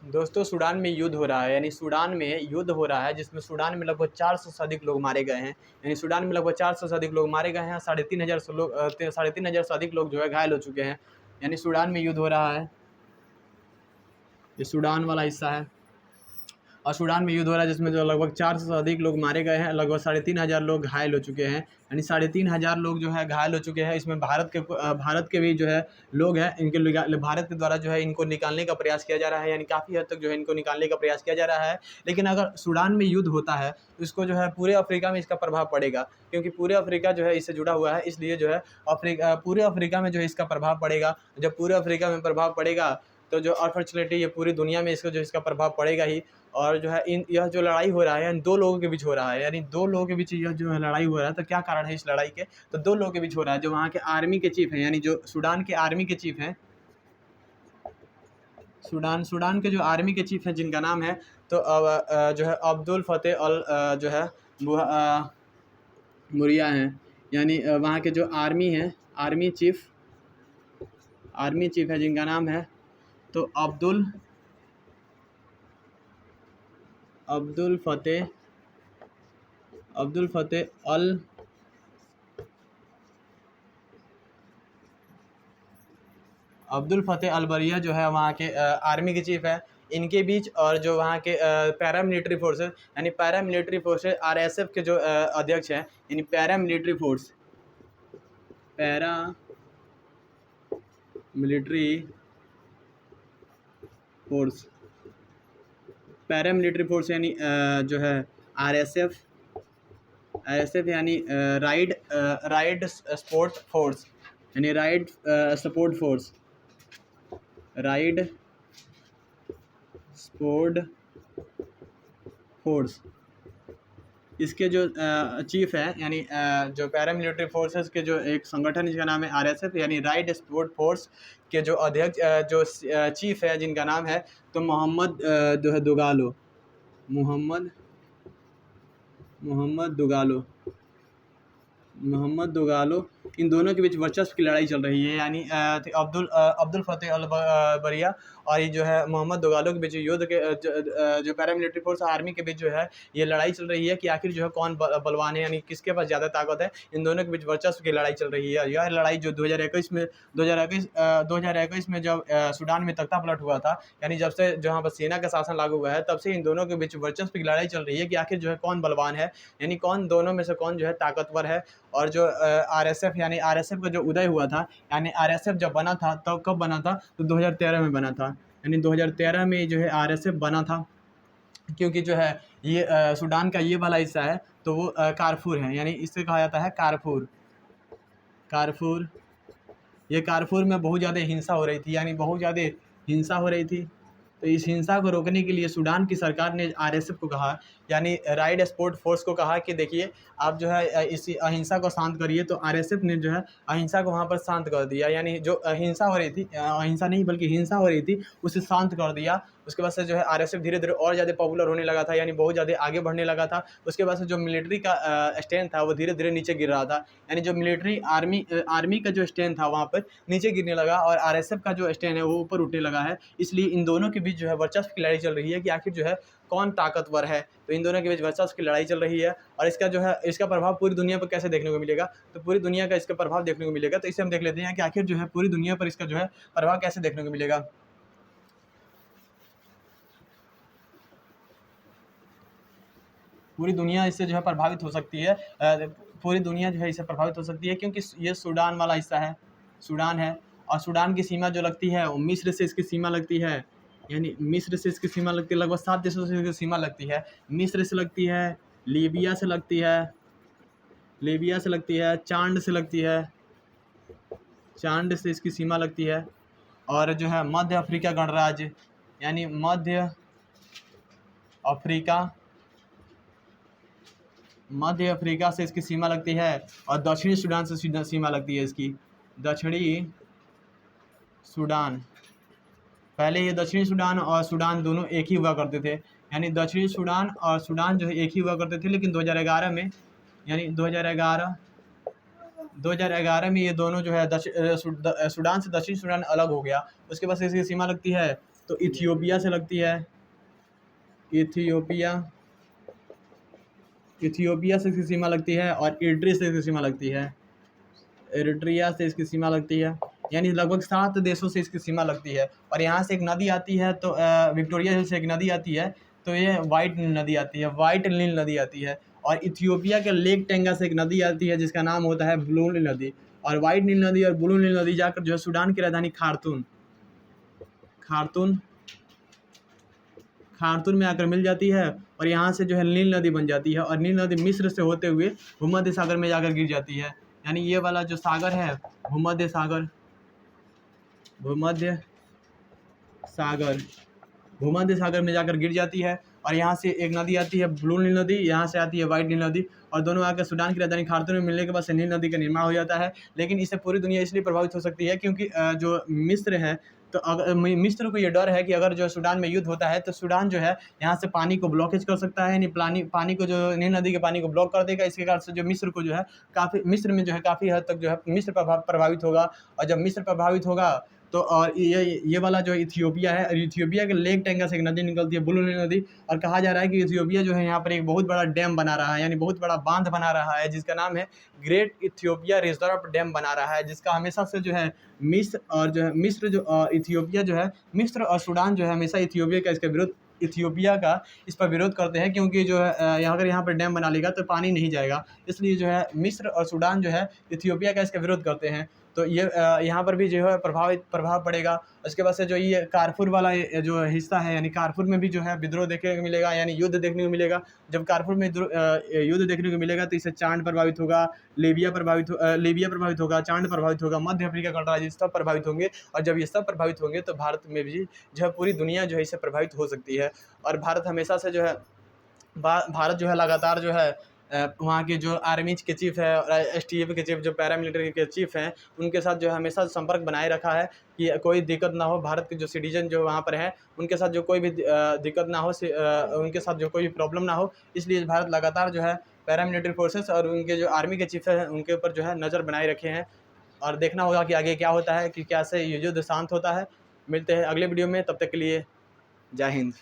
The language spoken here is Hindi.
दोस्तों सूडान में युद्ध हो रहा है, यानी सूडान में युद्ध हो रहा है, जिसमें सूडान में लगभग 400 से अधिक लोग मारे गए हैं। यानी सूडान में लगभग 400 से अधिक लोग मारे गए हैं, 3,500 से लोग 3,500 से अधिक लोग जो है घायल हो चुके हैं। यानी सूडान में युद्ध हो रहा है, ये सूडान वाला हिस्सा है। और सूडान में युद्ध हो रहा है, जिसमें जो लगभग 400 से अधिक लोग मारे गए हैं, लगभग 3,500 लोग घायल हो चुके हैं। यानी 3,500 लोग जो है घायल हो चुके हैं। इसमें भारत के भी जो है लोग हैं, भारत के द्वारा जो है इनको निकालने का प्रयास किया जा रहा है, यानी काफ़ी हद तक जो है इनको निकालने का प्रयास किया जा रहा है। लेकिन अगर सूडान में युद्ध होता है तो इसको जो है पूरे अफ्रीका में इसका प्रभाव पड़ेगा, क्योंकि पूरे अफ्रीका जो है इससे जुड़ा हुआ है। इसलिए जो है पूरे अफ्रीका में जो है इसका प्रभाव पड़ेगा। जब पूरे अफ्रीका में प्रभाव पड़ेगा तो जो अनफॉर्चुनेटली ये पूरी दुनिया में इसका प्रभाव पड़ेगा ही। और जो है यह जो लड़ाई हो रहा है, यानी दो लोगों के बीच हो रहा है, यानी दो लोगों के बीच यह जो है लड़ाई हो रहा है। तो क्या कारण है इस लड़ाई के? तो दो लोगों के बीच हो रहा है। जो वहाँ के आर्मी के चीफ हैं, यानी जो सूडान के आर्मी के चीफ हैं, सूडान के जो आर्मी के चीफ हैं, जिनका नाम है तो जो है अब्दुल फतेह अल जो है मुरिया हैं। यानी वहाँ के जो आर्मी हैं, आर्मी चीफ है, जिनका नाम है तो अब्दुल फतेह अल बरिया जो है वहाँ के आर्मी के चीफ है। इनके बीच और जो वहाँ के पैरामिलिट्री फोर्सेस, यानी पैरामिलिट्री फोर्सेस आरएसएफ के जो अध्यक्ष हैं, यानी पैरामिलिट्री फोर्स यानी जो है आरएसएफ यानी राइड सपोर्ट फोर्स, यानी राइड सपोर्ट फोर्स, इसके जो चीफ है, यानी जो पैरामिलिट्री फोर्सेस के जो एक संगठन जिसका नाम है आरएसएफ, यानी राइड सपोर्ट फोर्स के जो अध्यक्ष जो चीफ है, जिनका नाम है तो मोहम्मद जो है दुगालो, मोहम्मद दुगालो। इन दोनों के बीच वर्चस्व की लड़ाई चल रही है। यानी अब्दुल फतेह अल बरिया और ये जो है मोहम्मद दुगालो के बीच युद्ध के जो पैरामिलिट्री फोर्स आर्मी के बीच जो है ये लड़ाई चल रही है कि आखिर जो है कौन बलवान है, यानी किसके पास ज़्यादा ताकत है। इन दोनों के बीच वर्चस्व की लड़ाई चल रही है। यह लड़ाई जो 2021 में जब सूडान में तख्ता पलट हुआ था, यानी जब से जहाँ पर सेना का शासन लागू हुआ है, तब से इन दोनों के बीच वर्चस्व की लड़ाई चल रही है कि आखिर जो है कौन बलवान है, यानी कौन दोनों में से कौन जो है ताकतवर है। और जो आरएसएफ, यानी आरएसएफ का जो उदय हुआ था, यानी आरएसएफ जब बना था तब कब बना था? तो 2013 में बना था। यानी 2013 में जो है आरएसएफ बना था, क्योंकि जो है ये सूडान का ये वाला हिस्सा है तो वो कारफूर है, यानी इससे कहा जाता है कारफूर। ये कारफूर में बहुत ज़्यादा हिंसा हो रही थी, यानी बहुत ज़्यादा हिंसा हो रही थी। तो इस हिंसा को रोकने के लिए सूडान की सरकार ने आरएसएफ को कहा, यानी राइड सपोर्ट फोर्स को कहा कि देखिए आप जो है इस अहिंसा को शांत करिए। तो आरएसएफ ने जो है अहिंसा को वहाँ पर शांत कर दिया, यानी जो अहिंसा हो रही थी, अहिंसा नहीं बल्कि हिंसा हो रही थी, उसे शांत कर दिया। उसके बाद से जो है आरएसएफ धीरे धीरे और ज़्यादा पॉपुलर होने लगा था, यानी बहुत ज़्यादा आगे बढ़ने लगा था। उसके बाद से जो मिलिट्री का स्ट्रेंथ था वो धीरे धीरे नीचे गिर रहा था, यानी जो मिलिट्री आर्मी का जो स्ट्रेंथ था वहाँ पर नीचे गिरने लगा और आरएसएफ का जो स्ट्रेंथ है वो ऊपर उठने लगा है। इसलिए इन दोनों के बीच जो है वर्चस्व की लड़ाई चल रही है कि आखिर जो है कौन ताकतवर है। तो इन दोनों के बीच वर्चस्व की लड़ाई चल रही है और इसका जो है इसका प्रभाव पूरी दुनिया पर कैसे देखने को मिलेगा? तो पूरी दुनिया का इसका प्रभाव देखने को मिलेगा। तो इसे हम देख लेते हैं कि आखिर जो है पूरी दुनिया पर इसका जो है प्रभाव कैसे देखने को मिलेगा। पूरी दुनिया इससे जो है प्रभावित हो सकती है, पूरी दुनिया जो है इससे प्रभावित हो सकती है, क्योंकि ये सूडान वाला हिस्सा है, सूडान है। और सूडान की सीमा जो लगती है वो मिस्र से इसकी सीमा लगती है, यानी मिस्र से इसकी सीमा लगती है, लगभग 7 देशों से इसकी सीमा लगती है। मिस्र से लगती है, लीबिया से लगती है, चांड से लगती है, चांड से इसकी सीमा लगती है। और जो है मध्य अफ्रीका गणराज्य, यानी मध्य अफ्रीका से इसकी सीमा लगती है। और दक्षिणी सूडान से सीमा लगती है इसकी, दक्षिणी सूडान। पहले ये दक्षिणी सूडान और सूडान दोनों एक ही हुआ करते थे, यानी दक्षिणी सूडान और सूडान जो है एक ही हुआ करते थे। लेकिन 2011 में, यानी 2011 में ये दोनों जो है सूडान से दक्षिणी सूडान अलग हो गया। उसके बाद इसकी सीमा लगती है तो इथियोपिया से लगती है, इथियोपिया, इथियोपिया से इसकी सीमा लगती है, और इरिट्रिया से इसकी सीमा लगती है, इरिट्रिया से इसकी सीमा लगती है। यानी लगभग 7 देशों से इसकी सीमा लगती है। और यहाँ से एक नदी आती है, तो विक्टोरिया हिल से एक नदी आती है, तो ये वाइट नील नदी आती है, वाइट नील नदी आती है। और इथियोपिया के लेक टेंगा से एक नदी आती है जिसका नाम होता है ब्लू नील नदी। और वाइट नील नदी और ब्लू नील नदी जाकर जो है सूडान की राजधानी खार्तूम, खार्तूम खार्तूम में आकर मिल जाती है, और यहाँ से जो है नील नदी बन जाती है। और नील नदी मिस्र से होते हुए भूमध्य सागर में जाकर गिर जाती है। यानी ये वाला जो सागर है, भूमध्य सागर, भूमध्य सागर, भूमध्य सागर में जाकर गिर जाती है। और यहाँ से एक नदी आती है ब्लू नील नदी, यहाँ से आती है वाइट नील नदी, और दोनों आकर सूडान की राजधानी खार्तूम में मिलने के बाद से नील नदी का निर्माण हो जाता है। लेकिन इससे पूरी दुनिया इसलिए प्रभावित हो सकती है क्योंकि जो मिस्र है, तो अगर मिस्र को ये डर है कि अगर जो सूडान में युद्ध होता है तो सूडान जो है यहाँ से पानी को ब्लॉकेज कर सकता है, यानी पानी को, जो नील नदी के पानी को ब्लॉक कर देगा। इसके कारण से जो मिस्र को जो है काफ़ी, मिस्र में जो है काफ़ी हद तक जो है मिस्र प्रभावित होगा। और जब मिस्र प्रभावित होगा तो और ये वाला जो इथियोपिया है, इथियोपिया के लेक टेंगा से एक नदी निकलती है, ब्लू नील नदी। और कहा जा रहा है कि इथियोपिया जो है यहाँ पर एक बहुत बड़ा डैम बना रहा है, यानी बहुत बड़ा बांध बना रहा है, जिसका नाम है ग्रेट इथियोपिया रिजर्व डैम बना रहा है, जिसका हमेशा से जो है मिस्र और जो है मिस्र जो इथियोपिया जो है, मिस्र और सूडान जो है हमेशा इथियोपिया का इसका विरोध, इथियोपिया का इस पर विरोध करते हैं, क्योंकि जो है अगर यहाँ पर डैम बना लेगा तो पानी नहीं जाएगा। इसलिए जो है मिस्र और सूडान जो है इथियोपिया का इसका विरोध करते हैं। तो ये यहाँ पर भी जो है प्रभाव पड़ेगा। उसके बाद से जो ये कारफूर वाला जो हिस्सा है, यानी कारफूर में भी जो है विद्रोह देखने को मिलेगा, यानी युद्ध देखने को मिलेगा। जब कारफूर में युद्ध देखने को मिलेगा तो इससे चांद प्रभावित होगा, लीबिया प्रभावित होगा, चांद प्रभावित होगा, मध्य अफ्रीका गणराज्य सब प्रभावित होंगे। और जब ये सब प्रभावित होंगे तो भारत में भी जो है पूरी दुनिया जो है इससे प्रभावित हो सकती है। और भारत हमेशा से जो है भारत जो है लगातार जो है वहाँ के जो आर्मी के चीफ है और एसटीएफ के चीफ, जो पैरामिलिट्री के चीफ हैं, उनके साथ जो है हमेशा संपर्क बनाए रखा है कि कोई दिक्कत ना हो। भारत के जो सिटीजन जो वहाँ पर हैं उनके साथ जो कोई भी दिक्कत ना हो, उनके साथ जो कोई भी प्रॉब्लम ना हो, इसलिए भारत लगातार जो है पैरामिलिट्री फोर्सेस और उनके जो आर्मी के चीफ हैं उनके ऊपर जो है नज़र बनाए रखे हैं। और देखना होगा कि आगे क्या होता है, कि कैसे ये युद्ध शांत होता है। मिलते हैं अगले वीडियो में, तब तक के लिए जय हिंद।